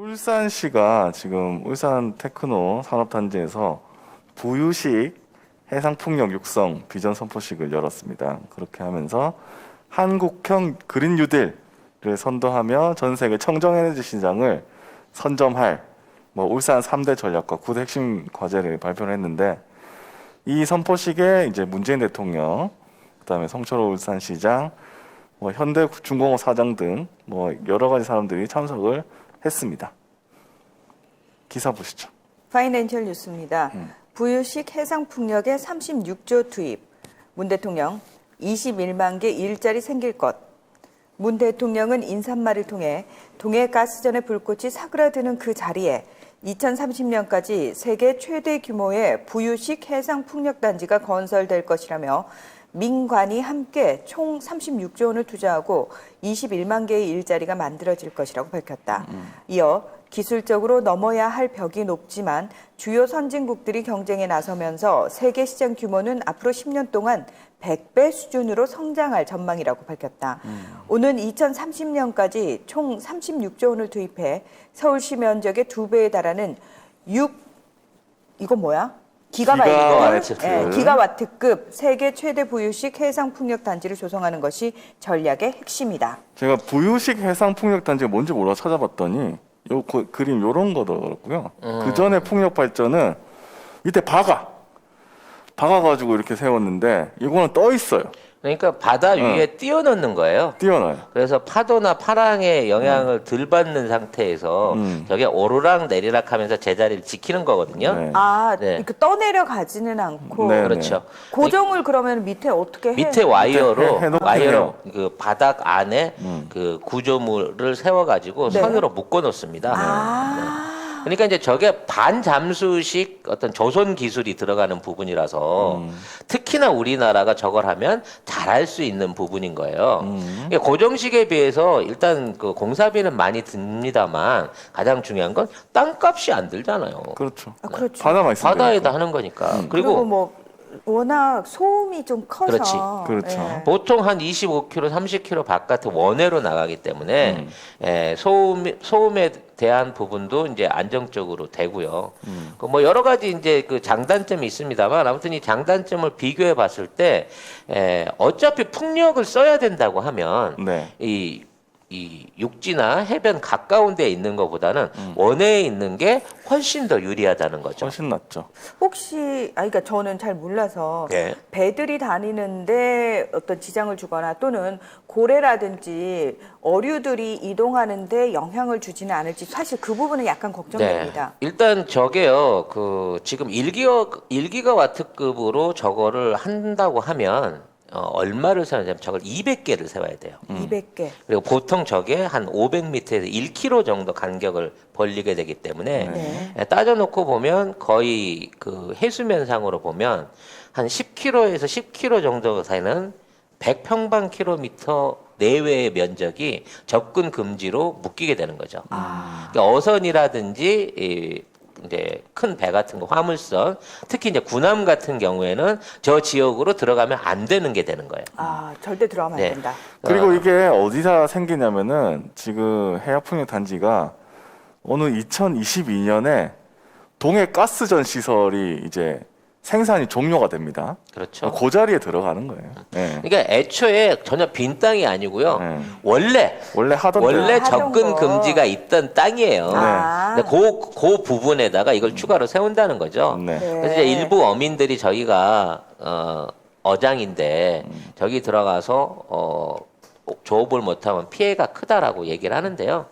울산시가 지금 울산 테크노 산업단지에서 부유식 해상풍력 육성 비전 선포식을 열었습니다. 그렇게 하면서 한국형 그린 뉴딜을 선도하며 전 세계 청정에너지 시장을 선점할 울산 3대 전략과 9대 핵심 과제를 발표를 했는데, 이 선포식에 이제 문재인 대통령, 그다음에 성철호 울산시장, 현대중공업 사장 등 여러 가지 사람들이 참석을 했습니다. 기사 보시죠. 파이낸셜 뉴스입니다. 부유식 해상풍력에 36조 투입. 문 대통령 21만 개 일자리 생길 것. 문 대통령은 인사말을 통해 동해가스전의 불꽃이 사그라드는 그 자리에 2030년까지 세계 최대 규모의 부유식 해상풍력단지가 건설될 것이라며 민관이 함께 총 36조 원을 투자하고 21만 개의 일자리가 만들어질 것이라고 밝혔다. 이어 기술적으로 넘어야 할 벽이 높지만 주요 선진국들이 경쟁에 나서면서 세계 시장 규모는 앞으로 10년 동안 100배 수준으로 성장할 전망이라고 밝혔다. 오는 2030년까지 총 36조 원을 투입해 서울시 면적의 2배에 달하는 기가와트급 세계 최대 부유식 해상풍력 단지를 조성하는 것이 전략의 핵심이다. 제가 부유식 해상풍력 단지가 뭔지 몰라 찾아봤더니 그림 요런 거더라고요. 그 전에 풍력 발전은 이때 박아가지고 이렇게 세웠는데, 이거는 떠 있어요. 그러니까 바다 위에 띄워놓는 거예요. 띄워놔요. 그래서 파도나 파랑의 영향을 덜 받는 상태에서 저게 오르락 내리락 하면서 제자리를 지키는 거거든요. 네. 네. 이렇게 떠내려가지는 않고. 네. 그렇죠. 고정을 그러면 밑에 어떻게 해? 밑에 와이어로 해요. 그 바닥 안에 그 구조물을 세워가지고 네. 선으로 묶어 놓습니다. 아. 그러니까 이제 저게 반잠수식 어떤 조선 기술이 들어가는 부분이라서 특히나 우리나라가 저걸 하면 잘할 수 있는 부분인 거예요. 이게 고정식에 비해서 일단 그 공사비는 많이 듭니다만 가장 중요한 건 땅값이 안 들잖아요. 그렇죠. 그렇죠. 바다만 있으면 바다에다 되니까. 하는 거니까. 그리고 워낙 소음이 좀 커서. 그렇지. 그렇죠. 예. 보통 한 25km, 30km 바깥에 원해로 나가기 때문에 소음에 대한 부분도 이제 안정적으로 되고요. 그 여러 가지 이제 그 장단점이 있습니다만, 아무튼 이 장단점을 비교해 봤을 때 어차피 풍력을 써야 된다고 하면 네. 이 육지나 해변 가까운 데에 있는 것보다는 원해에 있는 게 훨씬 더 유리하다는 거죠. 훨씬 낫죠. 혹시 그러니까 저는 잘 몰라서 예. 배들이 다니는데 어떤 지장을 주거나 또는 고래라든지 어류들이 이동하는데 영향을 주지는 않을지 사실 그 부분은 약간 걱정됩니다. 일단 저게요. 그 지금 1기가와트급으로 저거를 한다고 하면 얼마를 세우냐면 저걸 200개를 세워야 돼요. 200개. 그리고 보통 저게 한 500m에서 1km 정도 간격을 벌리게 되기 때문에 네. 따져놓고 보면 거의 그 해수면상으로 보면 한 10km에서 10km 정도 사이는 100평방킬로미터 내외의 면적이 접근 금지로 묶이게 되는 거죠. 그러니까 어선이라든지 이제 큰 배 같은 거, 화물선, 특히 이제 군함 같은 경우에는 저 지역으로 들어가면 안 되는 게 되는 거예요. 절대 들어가면 안 된다. 그리고 이게 어디서 생기냐면은 지금 해양풍력 단지가 어느 2022년에 동해 가스전 시설이 이제 생산이 종료가 됩니다. 그렇죠. 그 자리에 들어가는 거예요. 네. 그러니까 애초에 전혀 빈 땅이 아니고요. 네. 원래 하던 하던 접근 거. 금지가 있던 땅이에요. 네. 근데 그 부분에다가 이걸 추가로 세운다는 거죠. 네. 그래서 이제 일부 어민들이 저기가 어장인데 저기 들어가서 조업을 못하면 피해가 크다라고 얘기를 하는데요.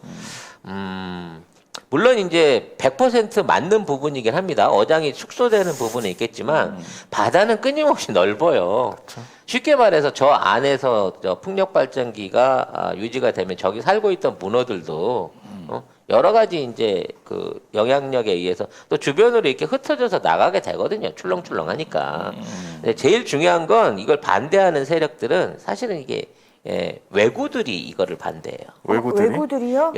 물론 이제 100% 맞는 부분이긴 합니다. 어장이 축소되는 부분은 있겠지만 바다는 끊임없이 넓어요. 그렇죠. 쉽게 말해서 저 안에서 저 풍력 발전기가 유지가 되면 저기 살고 있던 문어들도 여러 가지 이제 그 영향력에 의해서 또 주변으로 이렇게 흩어져서 나가게 되거든요. 출렁출렁하니까. 근데 제일 중요한 건 이걸 반대하는 세력들은 사실은 이게 외구들이 이거를 반대해요. 외구들이? 외구들이요?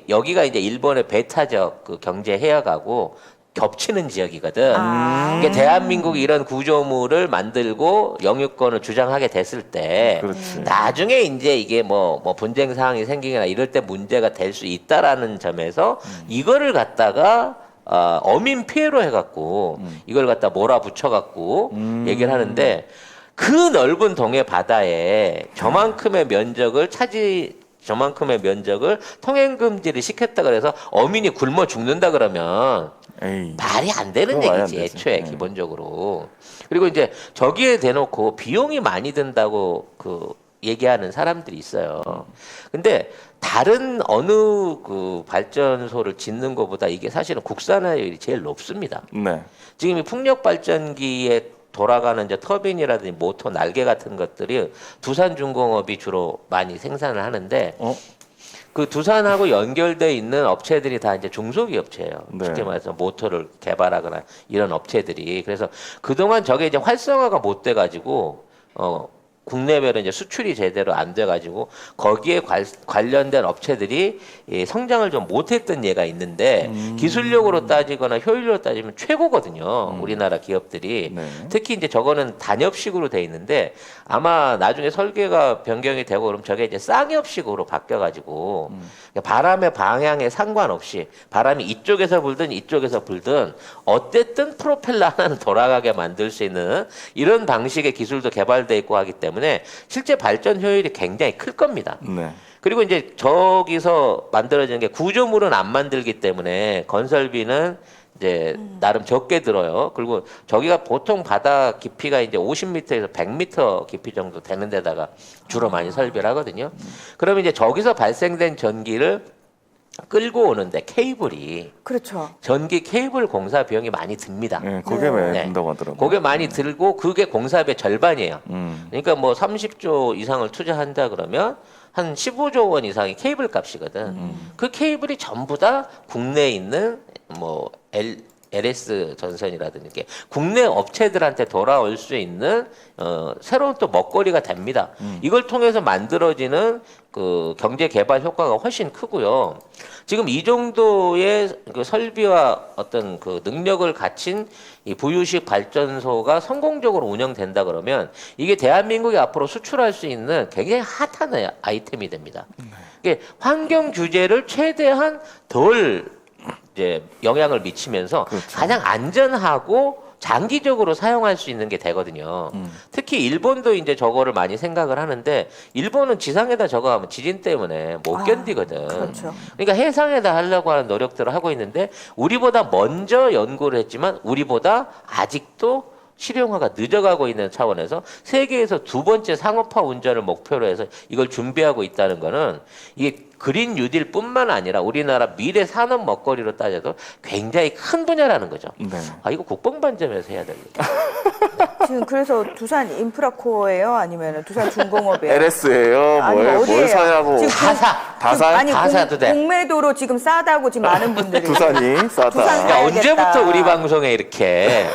여기가 이제 일본의 배타적 그 경제 해역하고 겹치는 지역이거든. 아. 이게 대한민국이 이런 구조물을 만들고 영유권을 주장하게 됐을 때 그렇지. 나중에 이제 이게 뭐 분쟁 사항이 생기거나 이럴 때 문제가 될 수 있다라는 점에서 이거를 갖다가 어민 피해로 해갖고 이걸 갖다 몰아붙여갖고 얘기를 하는데 그 넓은 동해 바다에 저만큼의 면적을 통행 금지를 시켰다 그래서 어민이 굶어 죽는다 그러면 에이. 말이 안 되는 그거 말이 안 얘기지 되지. 애초에 네. 기본적으로. 그리고 이제 저기에 대놓고 비용이 많이 든다고 그 얘기하는 사람들이 있어요. 근데 다른 어느 그 발전소를 짓는 것보다 이게 사실은 국산화율이 제일 높습니다. 네. 지금 이 풍력 발전기에 돌아가는 이제 터빈이라든지 모터 날개 같은 것들이 두산중공업이 주로 많이 생산을 하는데 그 두산하고 연결돼 있는 업체들이 다 이제 중소기업체예요. 네. 쉽게 말해서 모터를 개발하거나 이런 업체들이. 그래서 그동안 저게 이제 활성화가 못 돼가지고 국내별로 이제 수출이 제대로 안 돼가지고 거기에 관련된 업체들이 성장을 좀 못했던 예가 있는데 기술력으로 따지거나 효율력으로 따지면 최고거든요. 우리나라 기업들이. 네. 특히 이제 저거는 단엽식으로 돼 있는데 아마 나중에 설계가 변경이 되고 그럼 저게 이제 쌍엽식으로 바뀌어가지고 바람의 방향에 상관없이 바람이 이쪽에서 불든 이쪽에서 불든 어쨌든 프로펠러 하나는 돌아가게 만들 수 있는 이런 방식의 기술도 개발돼 있고 하기 때문에 실제 발전 효율이 굉장히 클 겁니다. 네. 그리고 이제 저기서 만들어지는 게 구조물은 안 만들기 때문에 건설비는 이제 나름 적게 들어요. 그리고 저기가 보통 바다 깊이가 이제 50m에서 100m 깊이 정도 되는 데다가 주로 많이 설비를 하거든요. 그러면 이제 저기서 발생된 전기를 끌고 오는데 케이블이 그렇죠. 전기 케이블 공사 비용이 많이 듭니다. 네. 그게 네. 왜 든다고 하더라고요. 그게 많이 들고 그게 공사비의 절반이에요. 음. 그러니까 뭐 30조 이상을 투자한다 그러면 한 15조 원 이상이 케이블 값이거든. 그 케이블이 전부 다 국내에 있는 뭐 LS 전선이라든지 이렇게 국내 업체들한테 돌아올 수 있는 새로운 또 먹거리가 됩니다. 이걸 통해서 만들어지는 그 경제 개발 효과가 훨씬 크고요. 지금 이 정도의 그 설비와 어떤 그 능력을 갖춘 이 부유식 발전소가 성공적으로 운영된다 그러면 이게 대한민국이 앞으로 수출할 수 있는 굉장히 핫한 아이템이 됩니다. 이게 환경 규제를 최대한 덜 이제 영향을 미치면서 그렇죠. 가장 안전하고 장기적으로 사용할 수 있는 게 되거든요. 특히 일본도 이제 저거를 많이 생각을 하는데 일본은 지상에다 저거 하면 지진 때문에 못 견디거든. 그렇죠. 그러니까 해상에다 하려고 하는 노력들을 하고 있는데 우리보다 먼저 연구를 했지만 우리보다 아직도 실용화가 늦어가고 있는 차원에서 세계에서 두 번째 상업화 운전을 목표로 해서 이걸 준비하고 있다는 거는 이게 그린 뉴딜뿐만 아니라 우리나라 미래 산업 먹거리로 따져도 굉장히 큰 분야라는 거죠. 네. 아 이거 국방반점에서 해야 되겠다. 지금 그래서 두산 인프라코어예요? 아니면 두산 중공업이에요? LS예요. 아니, 뭘 어디예요? 사냐고. 지금 다사. 다사? 아니 다사도 돼. 공매도로 지금 싸다고 지금 많은 분들이 두산이 싸다. 두산 야, 사야겠다. 언제부터 우리 방송에 이렇게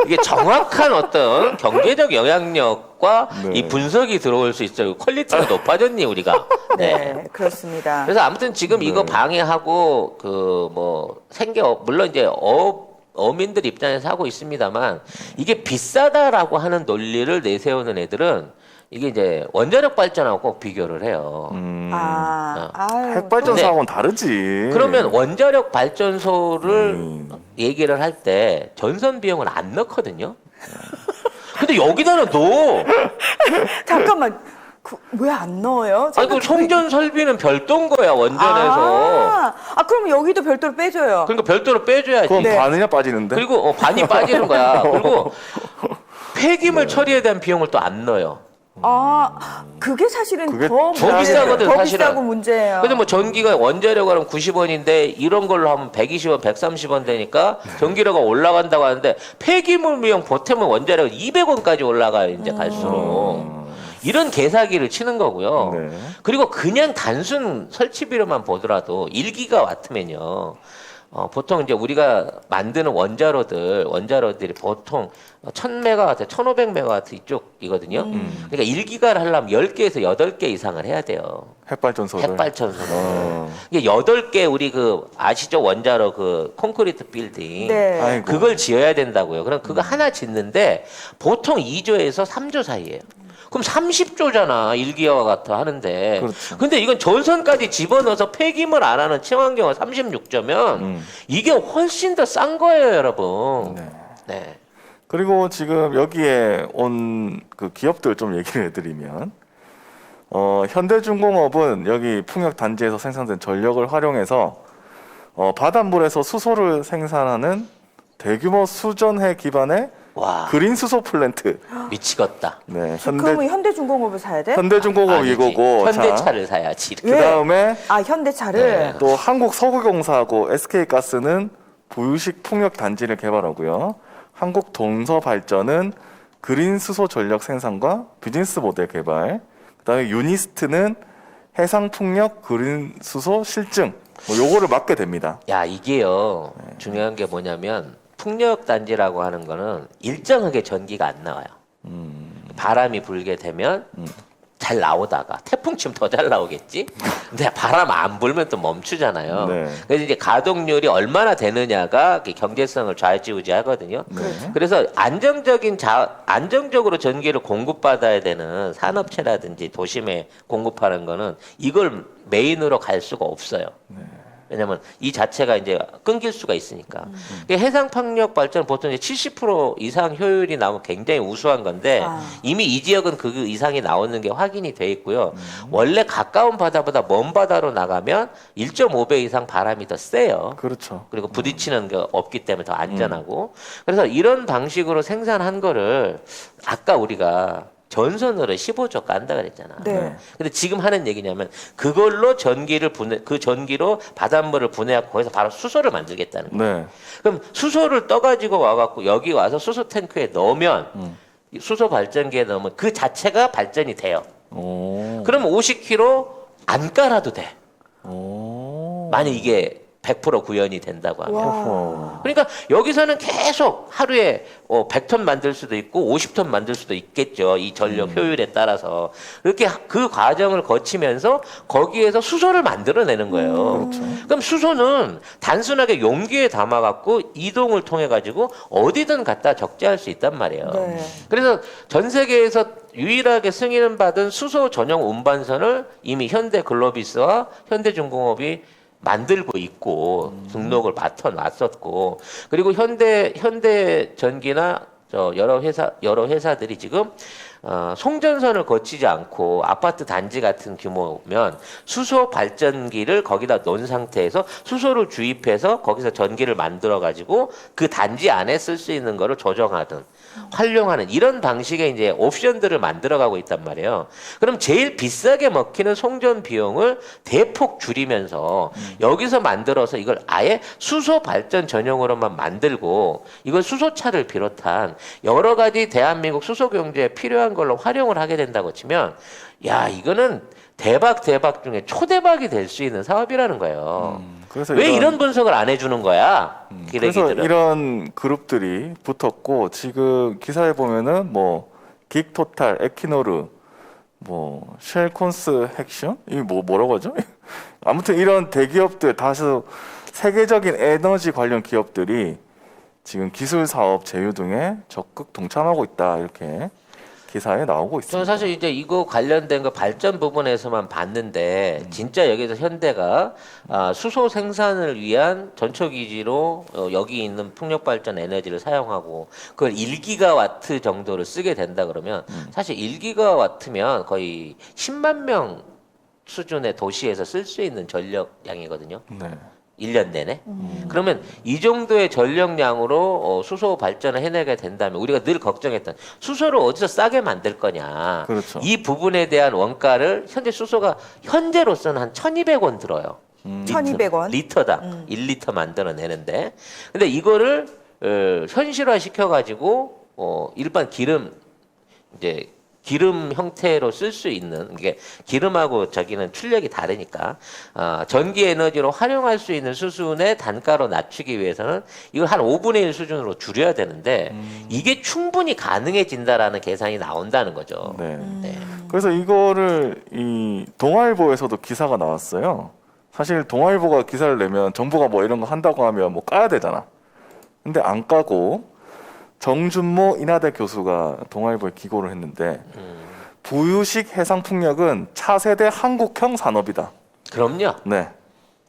이게 정확한 어떤 경제적 영향력과 네. 이 분석이 들어올 수 있어요. 퀄리티가 높아졌니 우리가. 네, 그렇습니다. 그래서 아무튼 지금 이거 네. 방해하고 그 뭐 물론 이제 어민들 입장에서 하고 있습니다만 이게 비싸다라고 하는 논리를 내세우는 애들은 이게 이제 원자력 발전하고 꼭 비교를 해요. 아유, 핵발전 근데 사고는 다르지. 그러면 원자력 발전소를 얘기를 할 때 전선 비용을 안 넣거든요. 근데 여기다가 넣어. 잠깐만. 왜 안 넣어요? 아니 그 송전 설비는 별도인 거야 원전에서. 그럼 여기도 별도로 빼줘요. 그러니까 별도로 빼줘야지. 그럼 네. 반이나 빠지는데? 그리고 반이 빠지는 거야. 그리고 폐기물 처리에 대한 비용을 또 안 넣어요. 그게 사실은 그게 더 비싸거든, 더 사실은. 비싸고 문제예요. 근데 뭐 전기가 원자력으로 하면 90원인데 이런 걸로 하면 120원, 130원 되니까 전기료가 올라간다고 하는데 폐기물 비용 보태면 원자력 200원까지 올라가요. 이제 갈수록. 이런 개사기를 치는 거고요. 네. 그리고 그냥 단순 설치비로만 보더라도 1기가와트면요. 보통 이제 우리가 만드는 원자로들이 보통 1000메가와트, 1500메가와트 이쪽이거든요. 그러니까 1기가를 하려면 10개에서 8개 이상을 해야 돼요. 핵발전소를. 핵발전소는. 이게 8개 우리 아시죠? 원자로 콘크리트 빌딩. 네. 아이고. 그걸 지어야 된다고요. 그럼 그거 하나 짓는데 보통 2조에서 3조 사이예요. 그럼 30조잖아. 1기가와 같아 하는데. 그렇죠. 근데 이건 전선까지 집어넣어서 폐기물 안 하는 친환경은 36조면 이게 훨씬 더 싼 거예요, 여러분. 네. 네. 그리고 지금 여기에 온 그 기업들 좀 얘기를 해드리면, 현대중공업은 여기 풍력 단지에서 생산된 전력을 활용해서 바닷물에서 수소를 생산하는 대규모 수전해 기반의 와. 그린 수소 플랜트. 미치겠다. 네, 그러면 현대중공업을 사야 돼? 현대중공업 아니지. 이거고. 현대차를 사야지. 그 다음에 현대차를. 네. 또 한국서구공사하고 SK가스는 부유식 풍력 단지를 개발하고요. 한국동서발전은 그린 수소 전력 생산과 비즈니스 모델 개발. 그다음에 유니스트는 해상 풍력 그린 수소 실증. 요거를 맡게 됩니다. 야, 이게요. 중요한 게 뭐냐면 풍력 단지라고 하는 거는 일정하게 전기가 안 나와요. 바람이 불게 되면 잘 나오다가 태풍 치면 더 잘 나오겠지. 근데 바람 안 불면 또 멈추잖아요. 네. 그래서 이제 가동률이 얼마나 되느냐가 그 경제성을 좌지우지하거든요. 그래서 안정적으로 전기를 공급받아야 되는 산업체라든지 도심에 공급하는 거는 이걸 메인으로 갈 수가 없어요. 왜냐면 이 자체가 이제 끊길 수가 있으니까. 해상 풍력 발전 보통 이제 70% 이상 효율이 나오면 굉장히 우수한 건데 이미 이 지역은 그 이상이 나오는 게 확인이 돼 있고요. 원래 가까운 바다보다 먼 바다로 나가면 1.5배 이상 바람이 더 세요. 그렇죠. 그리고 부딪히는 게 없기 때문에 더 안전하고. 그래서 이런 방식으로 생산한 거를 아까 우리가 전선으로 15조 깐다 그랬잖아. 네. 근데 지금 하는 얘기냐면 그걸로 그 전기로 바닷물을 분해하고 거기서 바로 수소를 만들겠다는 거예요. 네. 그럼 수소를 떠가지고 와갖고 여기 와서 수소 탱크에 넣으면 이 수소 발전기에 넣으면 그 자체가 발전이 돼요. 오. 그럼 50kg 안 깔아도 돼. 오. 만약 이게 100% 구현이 된다고 하면. 어허. 그러니까 여기서는 계속 하루에 100톤 만들 수도 있고 50톤 만들 수도 있겠죠. 이 전력 효율에 따라서. 이렇게 그 과정을 거치면서 거기에서 수소를 만들어내는 거예요. 그럼 수소는 단순하게 용기에 담아갖고 이동을 통해가지고 어디든 갖다 적재할 수 있단 말이에요. 네. 그래서 전 세계에서 유일하게 승인을 받은 수소 전용 운반선을 이미 현대글로비스와 현대중공업이 만들고 있고 등록을 맡아놨었고, 그리고 현대전기나 여러 회사들이 지금 송전선을 거치지 않고 아파트 단지 같은 규모면 수소 발전기를 거기다 놓은 상태에서 수소를 주입해서 거기서 전기를 만들어 가지고 그 단지 안에 쓸 수 있는 거를 조정하든 활용하는 이런 방식의 이제 옵션들을 만들어가고 있단 말이에요. 그럼 제일 비싸게 먹히는 송전 비용을 대폭 줄이면서 여기서 만들어서 이걸 아예 수소 발전 전용으로만 만들고 이걸 수소차를 비롯한 여러 가지 대한민국 수소 경제에 필요한 걸로 활용을 하게 된다고 치면, 야, 이거는 대박 중에 초대박이 될 수 있는 사업이라는 거예요. 그래서 왜 이런 분석을 안 해주는 거야? 그래서 기레기들은. 이런 그룹들이 붙었고, 지금 기사에 보면은 뭐 긱토탈, 에퀴노르, 뭐 쉘콘스 핵션, 이게 뭐라고 하죠? 아무튼 이런 대기업들 다수 세계적인 에너지 관련 기업들이 지금 기술 사업 제휴 등에 적극 동참하고 있다, 이렇게 기사에 나오고 있습니다. 저는 사실 이제 이거 관련된 거 발전 부분에서만 봤는데 진짜 여기서 현대가 수소 생산을 위한 전초 기지로 여기 있는 풍력 발전 에너지를 사용하고 그걸 1기가와트 정도를 쓰게 된다 그러면 사실 1기가와트면 거의 10만 명 수준의 도시에서 쓸 수 있는 전력량이거든요. 네. 1년 내내. 그러면 이 정도의 전력량으로 수소 발전을 해내게 된다면 우리가 늘 걱정했던 수소를 어디서 싸게 만들 거냐. 그렇죠. 이 부분에 대한 원가를 현재 수소가 현재로서는 한 1,200원 들어요. 1,200원? 리터당 1리터 만들어내는데. 근데 이거를 현실화 시켜가지고 일반 기름 이제 기름 형태로 쓸 수 있는 이게 기름하고 저기는 출력이 다르니까 전기 에너지로 활용할 수 있는 수준의 단가로 낮추기 위해서는 이걸 한 5분의 1 수준으로 줄여야 되는데 이게 충분히 가능해진다라는 계산이 나온다는 거죠. 네. 네. 그래서 이거를 이 동아일보에서도 기사가 나왔어요. 사실 동아일보가 기사를 내면 정부가 뭐 이런 거 한다고 하면 뭐 까야 되잖아. 근데 안 까고 정준모 인하대 교수가 동아일보에 기고를 했는데 부유식 해상풍력은 차세대 한국형 산업이다. 그럼요. 네,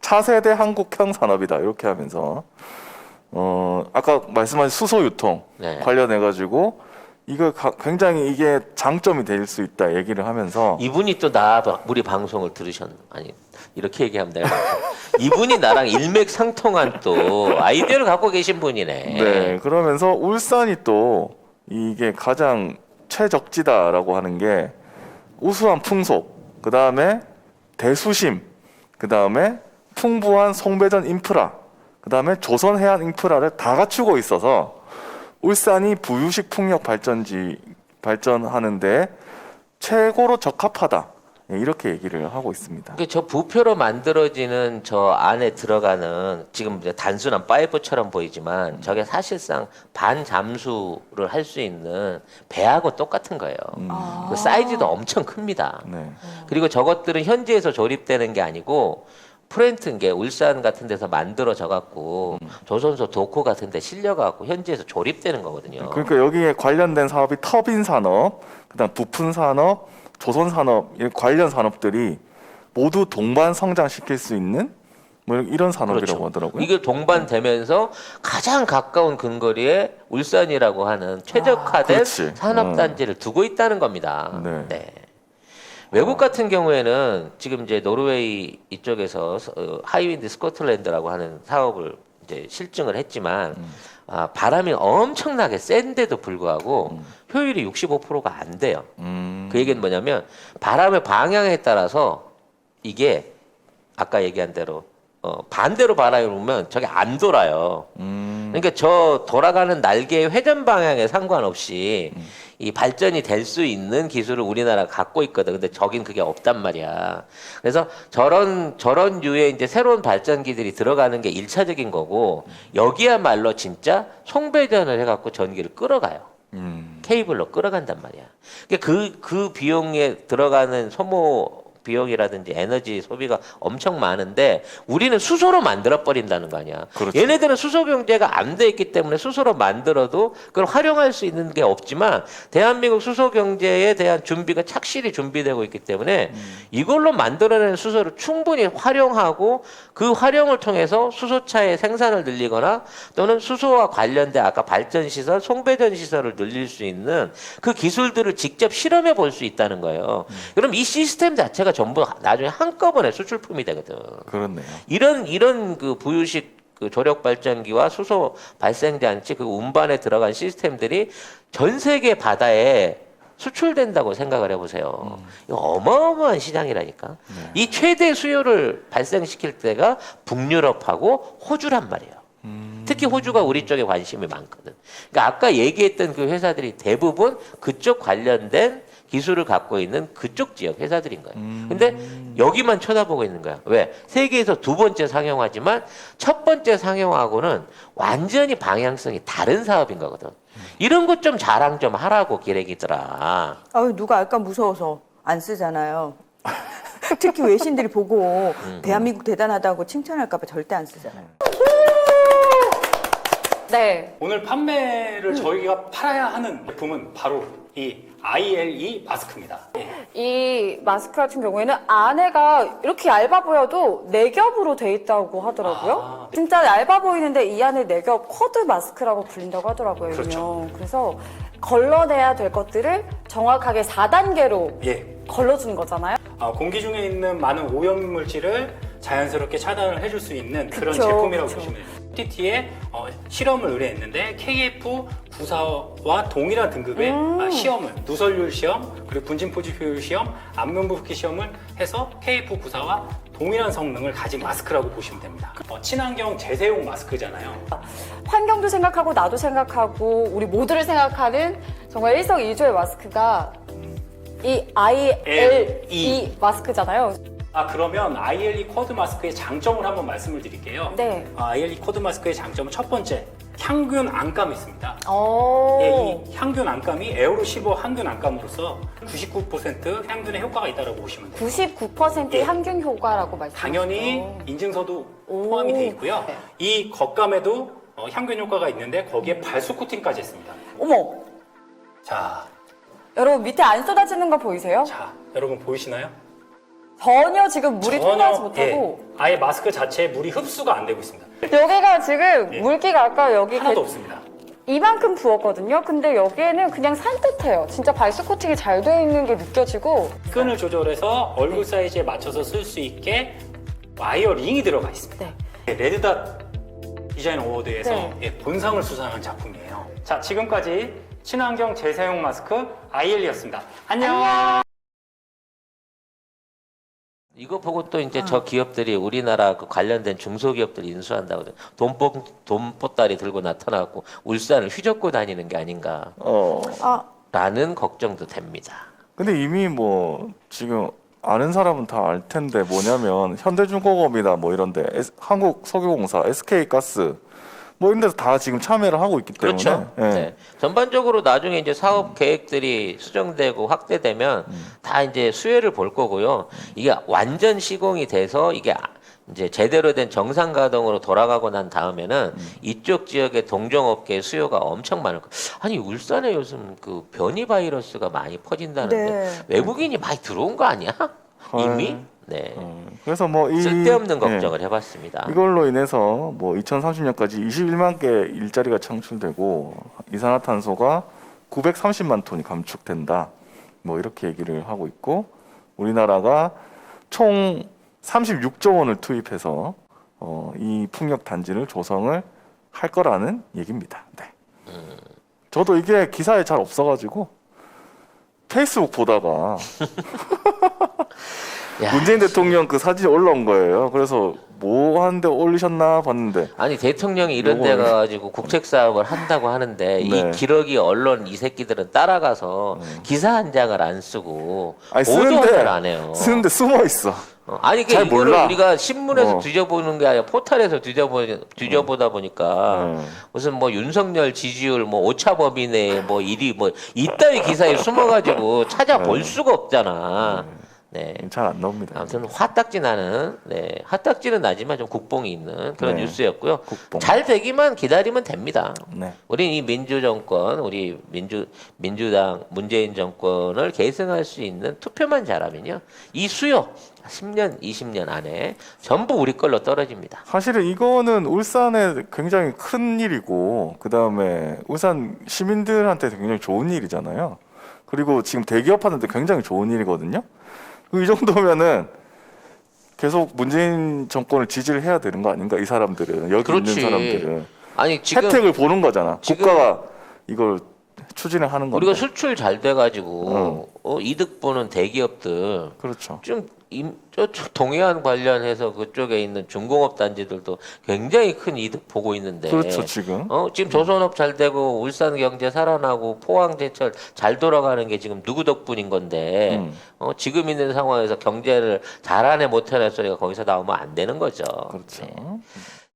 차세대 한국형 산업이다. 이렇게 하면서 아까 말씀하신 수소 유통 네. 관련해 가지고 이거 굉장히 이게 장점이 될 수 있다 얘기를 하면서 이분이 또 우리 방송을 들으셨나? 아니 이렇게 얘기하면 내가 이분이 나랑 일맥상통한 또 아이디어를 갖고 계신 분이네. 네, 그러면서 울산이 또 이게 가장 최적지다라고 하는 게 우수한 풍속, 그 다음에 대수심, 그 다음에 풍부한 송배전 인프라, 그 다음에 조선 해안 인프라를 다 갖추고 있어서 울산이 부유식 풍력 발전하는데 최고로 적합하다. 이렇게 얘기를 하고 있습니다. 저 부표로 만들어지는 저 안에 들어가는 지금 이제 단순한 파이프처럼 보이지만 저게 사실상 반잠수를 할 수 있는 배하고 똑같은 거예요. 그 사이즈도 엄청 큽니다. 네. 그리고 저것들은 현지에서 조립되는 게 아니고 프렌트인 게 울산 같은 데서 만들어져 갖고 조선소 도코 같은 데 실려 갖고 현지에서 조립되는 거거든요. 그러니까 여기에 관련된 사업이 터빈 산업, 그다음 부품 산업, 조선 산업 관련 산업들이 모두 동반 성장시킬 수 있는 뭐 이런 산업이라고 그렇죠. 하더라고요. 이게 동반되면서 가장 가까운 근거리에 울산이라고 하는 최적화된 그렇지. 산업단지를 두고 있다는 겁니다. 네. 네. 외국 같은 경우에는 지금 이제 노르웨이 이쪽에서 하이윈드 스코틀랜드라고 하는 사업을 이제 실증을 했지만 바람이 엄청나게 센데도 불구하고 효율이 65%가 안 돼요. 그 얘기는 뭐냐면 바람의 방향에 따라서 이게 아까 얘기한 대로 반대로 바람이 불면 저게 안 돌아요. 그러니까 저 돌아가는 날개의 회전 방향에 상관없이 이 발전이 될 수 있는 기술을 우리나라가 갖고 있거든. 근데 저긴 그게 없단 말이야. 그래서 저런 류의 이제 새로운 발전기들이 들어가는 게 일차적인 거고 여기야말로 진짜 송배전을 해갖고 전기를 끌어가요. 케이블로 끌어간단 말이야. 그러니까 그 비용에 들어가는 소모 비용이라든지 에너지 소비가 엄청 많은데 우리는 수소로 만들어 버린다는 거 아니야. 그렇죠. 얘네들은 수소 경제가 안 돼 있기 때문에 수소로 만들어도 그걸 활용할 수 있는 게 없지만 대한민국 수소 경제에 대한 준비가 착실히 준비되고 있기 때문에 이걸로 만들어낸 수소를 충분히 활용하고 그 활용을 통해서 수소차의 생산을 늘리거나 또는 수소와 관련된 아까 발전 시설, 송배전 시설을 늘릴 수 있는 그 기술들을 직접 실험해 볼 수 있다는 거예요. 그럼 이 시스템 자체가 전부 나중에 한꺼번에 수출품이 되거든. 그렇네요. 이런 그 부유식 그 조력 발전기와 수소 발생 장치 그 운반에 들어간 시스템들이 전 세계 바다에 수출된다고 생각을 해보세요. 이거 어마어마한 시장이라니까. 이 최대 수요를 발생시킬 때가 북유럽하고 호주란 말이에요. 특히 호주가 우리 쪽에 관심이 많거든. 그러니까 아까 얘기했던 그 회사들이 대부분 그쪽 관련된 기술을 갖고 있는 그쪽 지역 회사들인 거예요. 근데 여기만 쳐다보고 있는 거야. 왜? 세계에서 두 번째 상용화지만 첫 번째 상용화하고는 완전히 방향성이 다른 사업인 거거든. 이런 것 좀 자랑 좀 하라고 기레기들아. 누가 알까 무서워서 안 쓰잖아요. 특히 외신들이 보고 대한민국 대단하다고 칭찬할까 봐 절대 안 쓰잖아요. 네. 오늘 판매를 저희가 팔아야 하는 제품은 바로 이 ILE 마스크입니다. 이 마스크 같은 경우에는 안에가 이렇게 얇아 보여도 4겹으로 돼 있다고 하더라고요. 진짜 얇아 보이는데 이 안에 4겹 쿼드 마스크라고 불린다고 하더라고요. 그렇죠. 그래서 걸러내야 될 것들을 정확하게 4단계로 예. 걸러주는 거잖아요. 공기 중에 있는 많은 오염 물질을 자연스럽게 차단을 해줄 수 있는 그런 그쵸, 제품이라고 그쵸. 보시면 돼요. TT에 실험을 의뢰했는데 KF94와 동일한 등급의 시험을 누설률 시험, 그리고 분진포집 효율 시험, 안면부 붓기 시험을 해서 KF94와 동일한 성능을 가진 마스크라고 보시면 됩니다. 친환경 재세용 마스크잖아요. 환경도 생각하고 나도 생각하고 우리 모두를 생각하는 정말 일석이조의 마스크가 이 ILE 마스크잖아요. 그러면 ILE 쿼드 마스크의 장점을 한번 말씀을 드릴게요. 네. ILE 쿼드 마스크의 장점은 첫 번째, 향균 안감이 있습니다. 오. 예, 이 향균 안감이 에어로 15 향균 안감으로서 99% 향균의 효과가 있다고 보시면 돼요. 99%의 향균 효과라고 말씀하셨죠. 당연히 인증서도 오. 포함이 되어 있고요. 네. 이 겉감에도 향균 효과가 있는데 거기에 발수 코팅까지 했습니다. 어머, 자, 여러분 밑에 안 쏟아지는 거 보이세요? 여러분 보이시나요? 전혀 지금 물이 통하지 전혀, 못하고 아예 마스크 자체에 물이 흡수가 안 되고 있습니다. 여기가 지금 예. 물기가 아까 여기 하나도 없습니다. 이만큼 부었거든요. 근데 여기에는 그냥 산뜻해요. 진짜 발수 코팅이 잘 되어 있는 게 느껴지고 끈을 조절해서 얼굴 사이즈에 맞춰서 쓸 수 있게 와이어 링이 들어가 있습니다. 네. 레드닷 디자인 어워드에서 네. 본상을 수상한 작품이에요. 자, 지금까지 친환경 재사용 마스크 IL이었습니다. 안녕. 이거 보고 또 이제 저 기업들이 우리나라 그 관련된 중소기업들 인수한다고 돈보따리 들고 나타나고 울산을 휘젓고 다니는 게 아닌가라는 아, 걱정도 됩니다. 근데 이미 뭐 지금 아는 사람은 다 알 텐데 뭐냐면 현대중공업이나 뭐 이런데 한국석유공사, SK가스 뭐 이런 데서 다 지금 참여를 하고 있기 때문에 그렇죠. 예. 네. 전반적으로 나중에 이제 사업 계획들이 수정되고 확대되면 다 이제 수혜를 볼 거고요. 이게 완전 시공이 돼서 이게 이제 제대로 된 정상 가동으로 돌아가고 난 다음에는 이쪽 지역의 동종업계 수요가 엄청 많을 거예요. 아니 울산에 요즘 그 변이 바이러스가 많이 퍼진다는데 네. 외국인이 많이 들어온 거 아니야? 이미? 네. 그래서 뭐 이 쓸데없는 예. 걱정을 해봤습니다. 이걸로 인해서 뭐 2030년까지 21만 개 일자리가 창출되고 이산화탄소가 930만 톤이 감축된다. 뭐 이렇게 얘기를 하고 있고 우리나라가 총 36조 원을 투입해서 이 풍력 단지를 조성을 할 거라는 얘기입니다. 네. 저도 이게 기사에 잘 없어가지고 페이스북 보다가 야, 문재인 대통령 그 사진이 올라온 거예요. 그래서 뭐 하는데 올리셨나 봤는데 아니 대통령이 이런 데 요거는- 가가지고 국책 사업을 한다고 하는데 네. 이 기러기 언론 이 새끼들은 따라가서 기사 한 장을 안 쓰고 아니, 보도를 안 해요. 쓰는데 숨어 있어. 아니 잘 이거를 몰라. 우리가 신문에서 어. 뒤져보는 게 아니라 포털에서 뒤져보다 보니까 네. 무슨 뭐 윤석열 지지율 뭐 오차범위내 뭐 일이 뭐 이따위 기사에 숨어가지고 찾아볼 수가 없잖아. 네. 잘 안 나옵니다. 아무튼 화딱지 나는 화딱지는 나지만 좀 국뽕이 있는 그런 네. 뉴스였고요. 국뽕. 잘 되기만 기다리면 됩니다. 네. 우리 이 민주정권, 우리 민주당 문재인 정권을 계승할 수 있는 투표만 잘하면요, 이 수요 10년, 20년 안에 전부 우리 걸로 떨어집니다. 사실은 이거는 울산에 굉장히 큰 일이고 그 다음에 울산 시민들한테 굉장히 좋은 일이잖아요. 그리고 지금 대기업한테 굉장히 좋은 일이거든요. 이 정도면은 계속 문재인 정권을 지지를 해야 되는 거 아닌가 이 사람들은 여기 그렇지. 있는 사람들은 아니 지금 혜택을 보는 거잖아. 지금 국가가 이걸 추진을 하는 건데. 우리가 수출 잘 돼가지고 이득 보는 대기업들 그렇죠. 좀 저쪽 동해안 관련해서 그쪽에 있는 중공업 단지들도 굉장히 큰 이득 보고 있는데. 그렇죠 지금. 지금 조선업 잘 되고 울산 경제 살아나고 포항 제철 잘 돌아가는 게 지금 누구 덕분인 건데 지금 있는 상황에서 경제를 잘하네 못하네 소리가 거기서 나오면 안 되는 거죠. 그렇죠. 네.